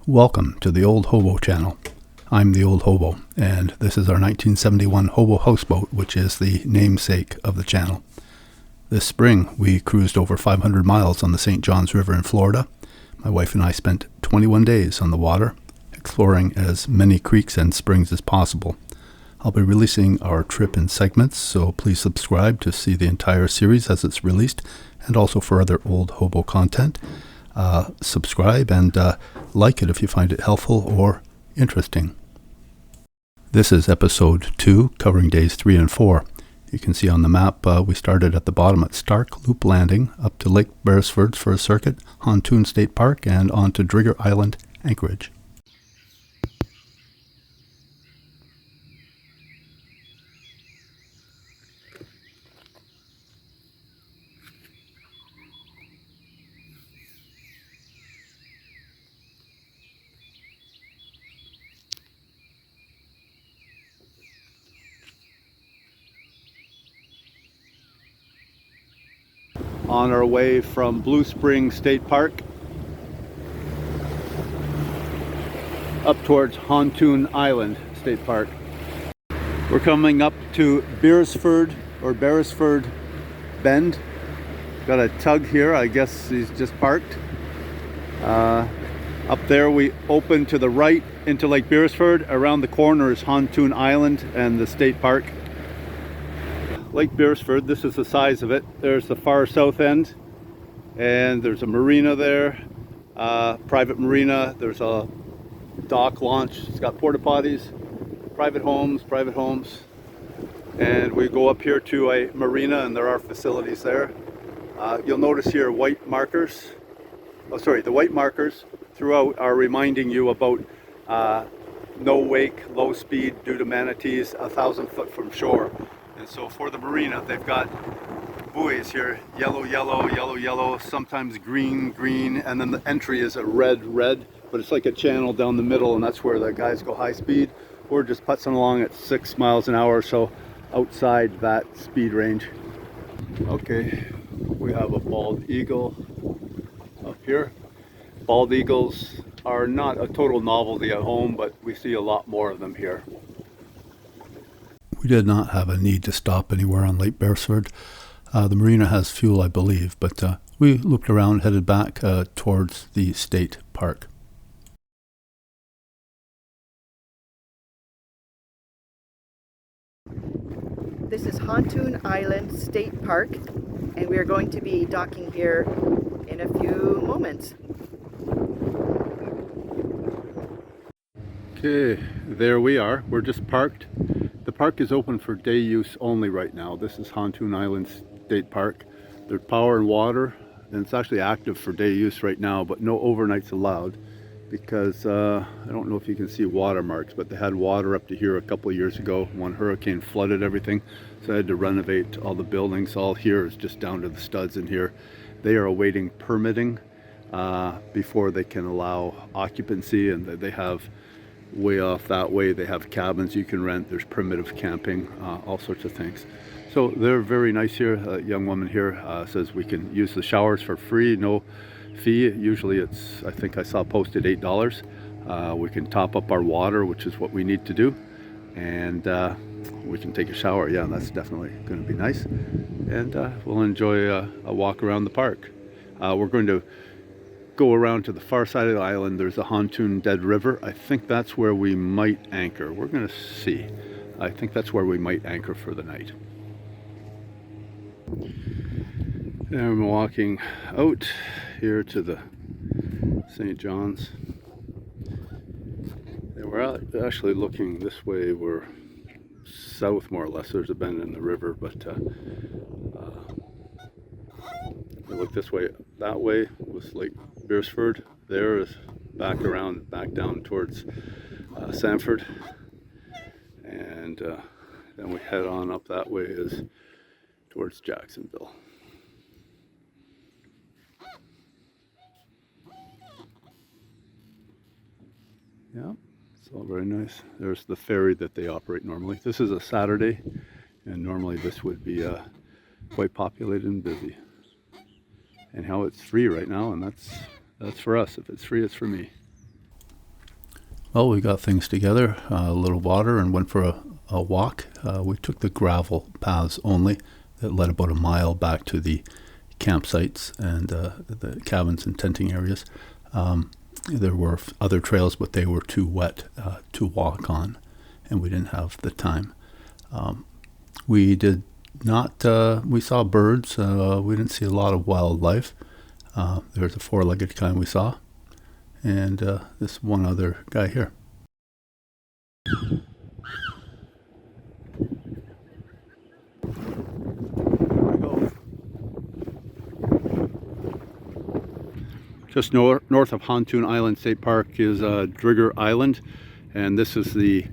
Welcome to the Old Hobo channel. I'm the Old Hobo, and this is our 1971 Hobo houseboat, which is the namesake of the channel. This spring, we cruised over 500 miles on the St. Johns River in Florida. My wife and I spent 21 days on the water, exploring as many creeks and springs as possible. I'll be releasing our trip in segments, so please subscribe to see the entire series as it's released, and also for other Old Hobo content. Subscribe and like it if you find it helpful or interesting. This is episode 2, covering days 3 and 4. You can see on the map we started at the bottom at Stark Loop Landing, up to Lake Beresford for a circuit, Hontoon State Park, and on to Drigger Island, Anchorage. On our way from Blue Spring State Park up towards Hontoon Island State Park. We're coming up to Beresford Bend. Got a tug here, I guess he's just parked. Up there we open to the right into Lake Beresford. Around the corner is Hontoon Island and the state park. Lake Beresford, this is the size of it. There's the far south end, and there's a marina there, private marina. There's a dock launch. It's got porta potties, private homes, and we go up here to a marina, and there are facilities there. You'll notice here white markers. The white markers throughout are reminding you about no wake, low speed due to manatees, 1,000 foot from shore. And so for the marina, they've got buoys here, yellow, sometimes green, and then the entry is a red, but it's like a channel down the middle, and that's where the guys go high speed. We're just putzing along at 6 miles an hour, so outside that speed range. Okay, we have a bald eagle up here. Bald eagles are not a total novelty at home, but we see a lot more of them here. We did not have a need to stop anywhere on Lake Beresford. The marina has fuel, I believe, but we looped around, headed back towards the state park. This is Hontoon Island State Park, and we are going to be docking here in a few moments. Okay, there we are. We're just parked. The park is open for day use only right now. This is Hontoon Island State Park. There's power and water, and it's actually active for day use right now, but no overnights allowed because I don't know if you can see watermarks, but they had water up to here a couple of years ago. One hurricane flooded everything, so I had to renovate all the buildings. All here is just down to the studs in here. They are awaiting permitting before they can allow occupancy, and they have way off that way, they have cabins you can rent. There's primitive camping, all sorts of things. So they're very nice here. A young woman here says we can use the showers for free, no fee. Usually it's, I think I saw posted $8. We can top up our water, which is what we need to do, and we can take a shower. Yeah, that's definitely going to be nice, and we'll enjoy a walk around the park. We're going to go around to the far side of the island. There's a Hontoon Dead River. I think that's where we might anchor. We're going to see. I think that's where we might anchor for the night. And I'm walking out here to the St. John's. And we're actually looking this way. We're south more or less. There's a bend in the river, but we look this way. That way was Lake Beresford. There is back down towards Sanford, and then we head on up that way is towards Jacksonville. Yeah, it's all very nice. There's the ferry that they operate normally. This is a Saturday, and normally this would be quite populated and busy. And how it's free right now, and that's for us. If it's free, it's for me. Well, we got things together, a little water, and went for a walk. We took the gravel paths only that led about a mile back to the campsites and the cabins and tenting areas. There were other trails, but they were too wet to walk on, and we didn't have the time. We did not, we saw birds. We didn't see a lot of wildlife. There's a four-legged kind we saw, and this one other guy here. Just north of Hontoon Island State Park is Drigger Island, and this is the,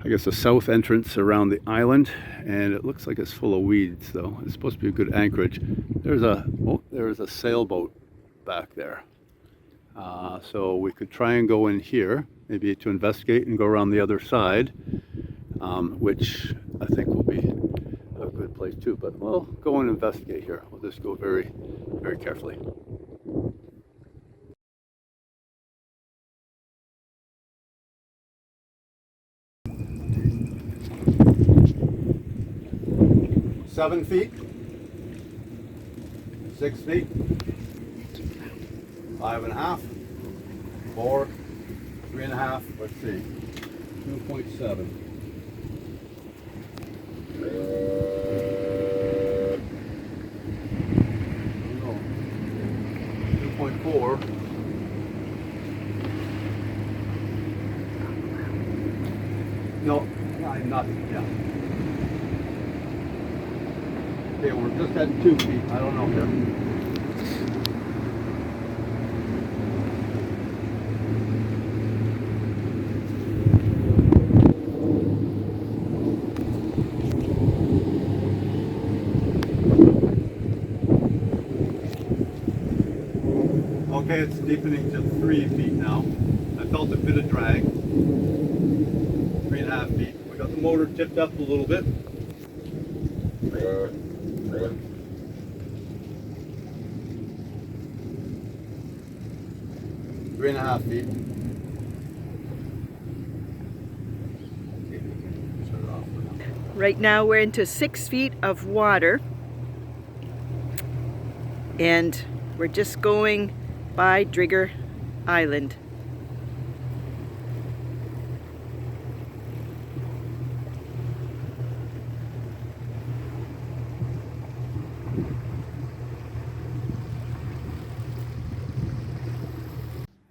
I guess, the south entrance around the island, and it looks like it's full of weeds though. It's supposed to be a good anchorage. There's a sailboat back there, so we could try and go in here, maybe to investigate and go around the other side, which I think will be a good place too, but we'll go and investigate here. We'll just go very, very carefully. Seven feet, 6 feet, 5.5, 4, 3.5, let's see, 2.7. No, 2.4. No, not, yeah. Okay, we're just at 2 feet. I don't know here. Okay, it's deepening to 3 feet now. I felt a bit of drag. 3.5 feet. We got the motor tipped up a little bit. 3.5 feet. Right now we're into 6 feet of water, and we're just going by Drigger Island.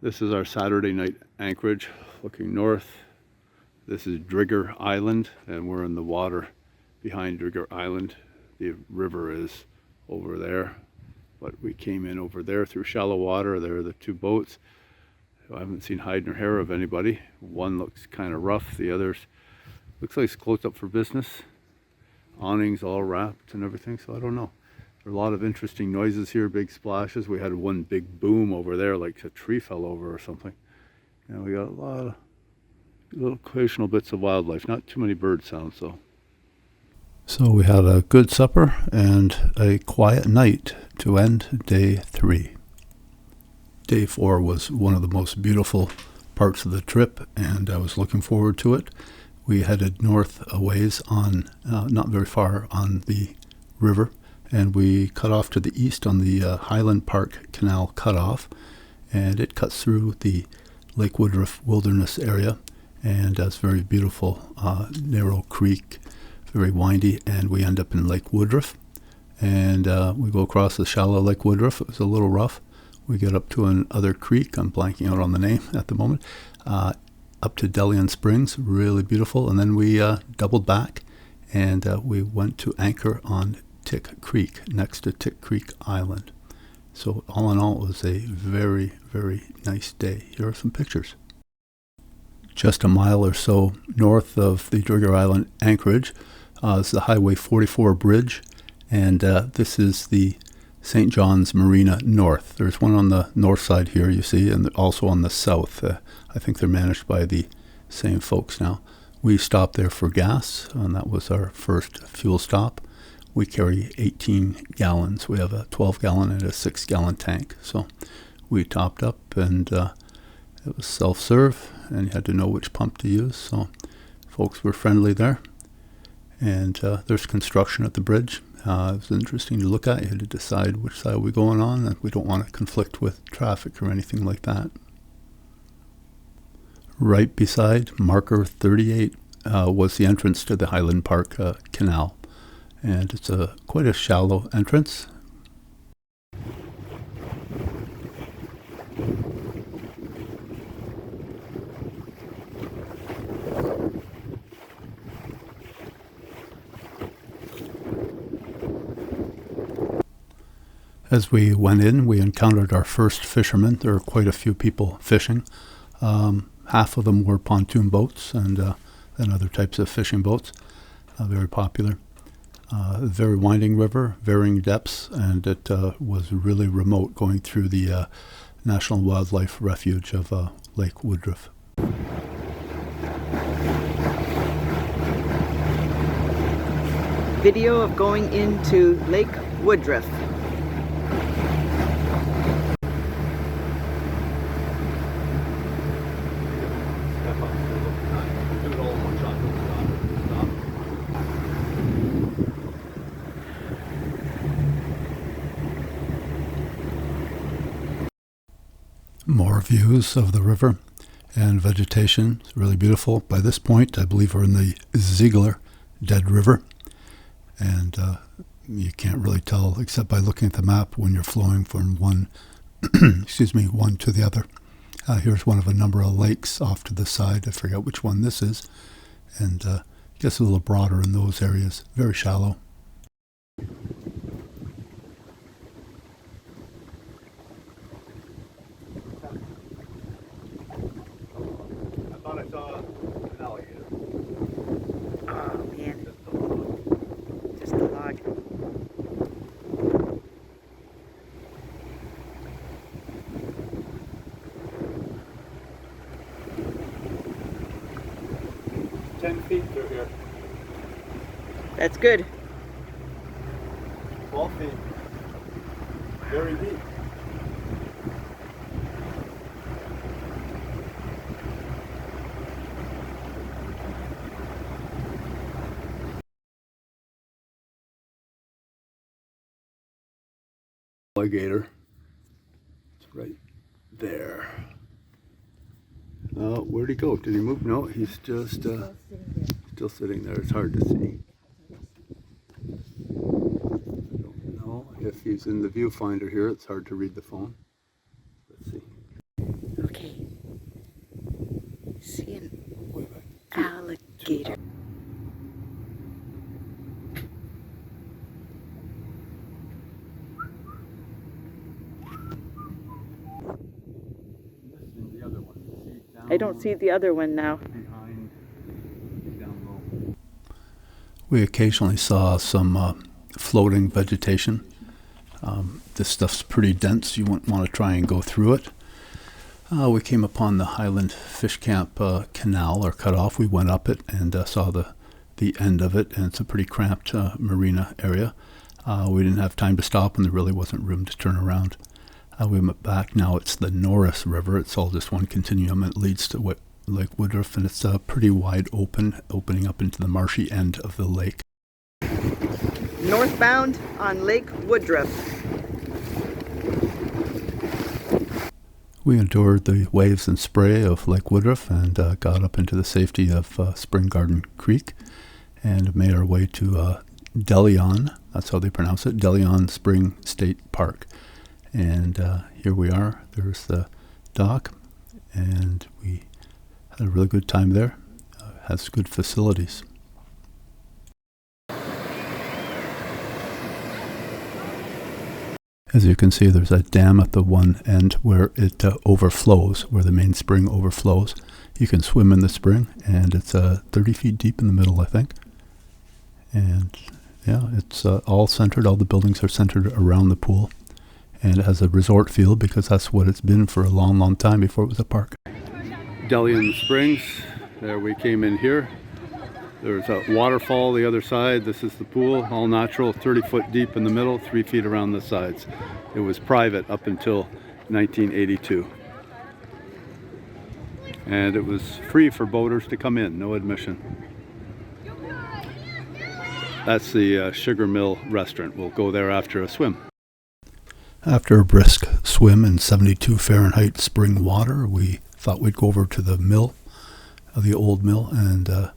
This is our Saturday night anchorage looking north. This is Drigger Island, and we're in the water behind Drigger Island. The river is over there, but we came in over there through shallow water. There are the two boats. I haven't seen hide nor hair of anybody. One looks kind of rough, the others looks like it's closed up for business. Awnings all wrapped and everything, so I don't know. There are a lot of interesting noises here, big splashes. We had one big boom over there, like a tree fell over or something. And we got a lot of little occasional bits of wildlife. Not too many bird sounds though. So we had a good supper and a quiet night to end day 3. Day 4 was one of the most beautiful parts of the trip, and I was looking forward to it. We headed north a ways on, not very far on the river, and we cut off to the east on the Highland Park Canal cutoff, and it cuts through the Lake Woodruff wilderness area, and that's very beautiful, narrow creek, very windy, and we end up in Lake Woodruff, and we go across the shallow Lake Woodruff. It was a little rough. We get up to another creek, I'm blanking out on the name at the moment, up to DeLeon Springs, really beautiful, and then we doubled back, and we went to anchor on Tick Creek, next to Tick Creek Island. So all in all, it was a very, very nice day. Here are some pictures. Just a mile or so north of the Drigger Island anchorage is the Highway 44 bridge, and this is the St. John's Marina North. There's one on the north side here, you see, and also on the south. I think they're managed by the same folks now. We stopped there for gas, and that was our first fuel stop. We carry 18 gallons. We have a 12-gallon and a 6-gallon tank. So we topped up, and it It was self-serve, and you had to know which pump to use, so folks were friendly there. And there's construction at the bridge. It was interesting to look at. You had to decide which side we're going on, and we don't want to conflict with traffic or anything like that. Right beside marker 38 was the entrance to the Highland Park Canal, and it's quite a shallow entrance. As we went in, we encountered our first fishermen. There were quite a few people fishing. Half of them were pontoon boats and other types of fishing boats, very popular. Very winding river, varying depths, and it was really remote going through the National Wildlife Refuge of Lake Woodruff. Video of going into Lake Woodruff. More views of the river and vegetation. It's really beautiful. By this point, I believe we're in the Zeigler Dead River, and you can't really tell except by looking at the map when you're flowing from one one to the other. Here's one of a number of lakes off to the side. I forget which one this is, and I guess a little broader in those areas. Very shallow. Oh man, just a log. Feet through here. That's good. 12 feet. Very deep. Alligator. It's right there. Where'd he go? Did he move? No, he's just still sitting there. It's hard to see. I don't know if he's in the viewfinder here. It's hard to read the phone. Let's see. Okay. See an alligator. I don't see the other one now. We occasionally saw some floating vegetation. This stuff's pretty dense. You wouldn't want to try and go through it. We came upon the Highland Fish Camp Canal, or cutoff. We went up it and saw the end of it, and it's a pretty cramped marina area. We didn't have time to stop, and there really wasn't room to turn around. We went back. Now it's the Norris River. It's all just one continuum. It leads to Lake Woodruff, and it's pretty wide opening up into the marshy end of the lake. Northbound on Lake Woodruff. We endured the waves and spray of Lake Woodruff and got up into the safety of Spring Garden Creek and made our way to DeLeon. That's how they pronounce it, DeLeon Spring State Park. And here we are. There's the dock, and we had a really good time there. Has good facilities. As you can see, there's a dam at the one end where it overflows, where the main spring overflows. You can swim in the spring, and it's 30 feet deep in the middle, I think. And yeah, it's all centered. All the buildings are centered around the pool. And it has a resort feel because that's what it's been for a long, long time before it was a park. DeLeon Springs, there we came in here. There's a waterfall the other side. This is the pool, all natural, 30 foot deep in the middle, 3 feet around the sides. It was private up until 1982. And it was free for boaters to come in, no admission. That's the Sugar Mill restaurant. We'll go there after a swim. After a brisk swim in 72 Fahrenheit spring water, we thought we'd go over to the mill, the old mill, and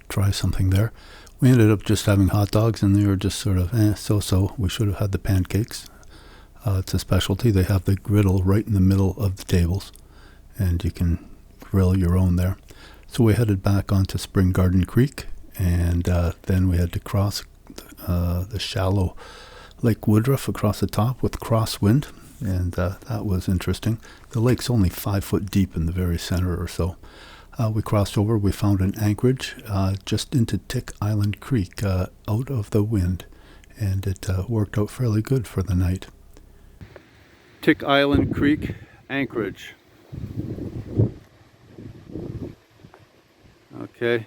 try something there. We ended up just having hot dogs, and they were just sort of so-so. We should have had the pancakes. It's a specialty. They have the griddle right in the middle of the tables, and you can grill your own there. So we headed back onto Spring Garden Creek, and then we had to cross the shallow Lake Woodruff across the top with crosswind, and that was interesting. The lake's only 5 foot deep in the very center or so. We crossed over, we found an anchorage just into Tick Island Creek out of the wind, and it worked out fairly good for the night. Tick Island Creek anchorage. Okay,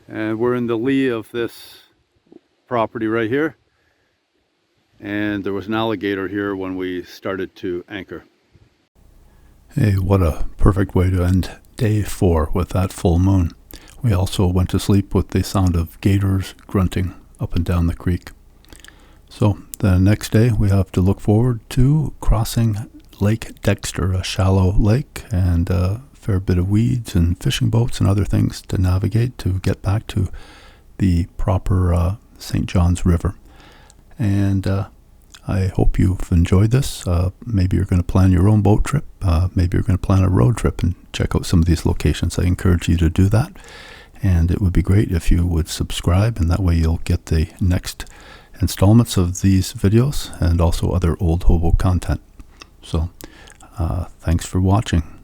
and we're in the lee of this property right here, and there was an alligator here when we started to anchor. Hey, what a perfect way to end day 4 with that full moon. We also went to sleep with the sound of gators grunting up and down the creek. So the next day we have to look forward to crossing Lake Dexter, a shallow lake, and a fair bit of weeds and fishing boats and other things to navigate to get back to the proper St. John's River. And I hope you've enjoyed this. Maybe you're going to plan your own boat trip. Maybe you're going to plan a road trip and check out some of these locations. I encourage you to do that. And it would be great if you would subscribe, and that way you'll get the next installments of these videos and also other old hobo content. So thanks for watching.